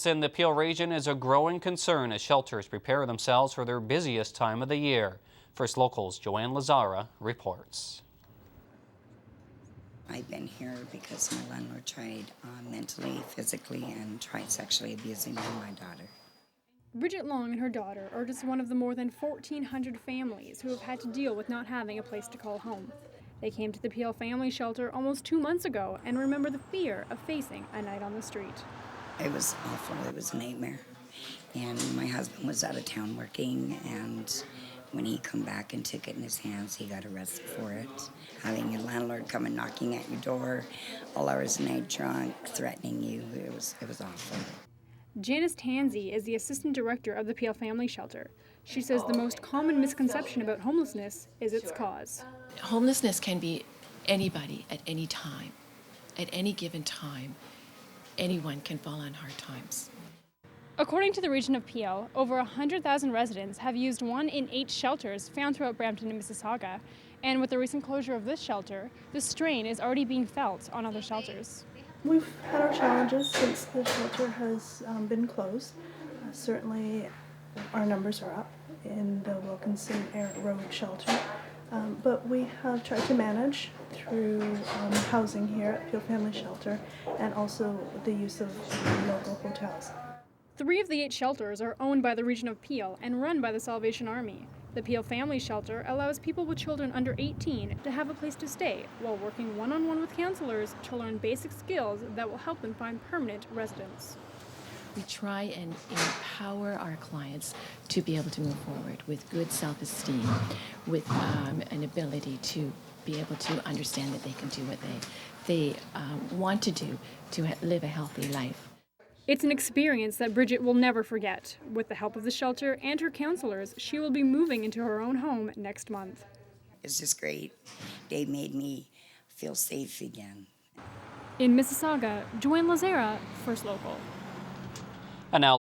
In the Peel region is a growing concern as shelters prepare themselves for their busiest time of the year. First Local's Joanna Lazzara reports. I've been here because my landlord tried mentally, physically, and tried sexually abusing me and my daughter. Bridget Long and her daughter are just one of the more than 1,400 families who have had to deal with not having a place to call home. They came to the Peel Family Shelter almost 2 months ago and remember the fear of facing a night on the street. It was awful. It was a nightmare. And my husband was out of town working, and when he come back and took it in his hands, he got arrested for it. Having your landlord come and knocking at your door all hours of the night drunk, threatening you, it was awful. Janice Tansey is the assistant director of the Peel Family Shelter. She says the most common misconception about homelessness is its cause. Homelessness can be anybody at any time. At any given time, anyone can fall on hard times. According to the region of Peel, over 100,000 residents have used 1 in 8 shelters found throughout Brampton and Mississauga. And with the recent closure of this shelter, the strain is already being felt on other shelters. We've had our challenges since the shelter has been closed. Certainly our numbers are up in the Wilkinson Road Shelter, but we have tried to manage through housing here at Peel Family Shelter and also the use of local hotels. 3 of the 8 shelters are owned by the region of Peel and run by the Salvation Army. The Peel Family Shelter allows people with children under 18 to have a place to stay while working one-on-one with counselors to learn basic skills that will help them find permanent residence. We try and empower our clients to be able to move forward with good self-esteem, with an ability to be able to understand that they can do what they want to do to live a healthy life. It's an experience that Bridget will never forget. With the help of the shelter and her counselors, she will be moving into her own home next month. It's just great. They made me feel safe again. In Mississauga, Joanna Lazzara, First Local. And now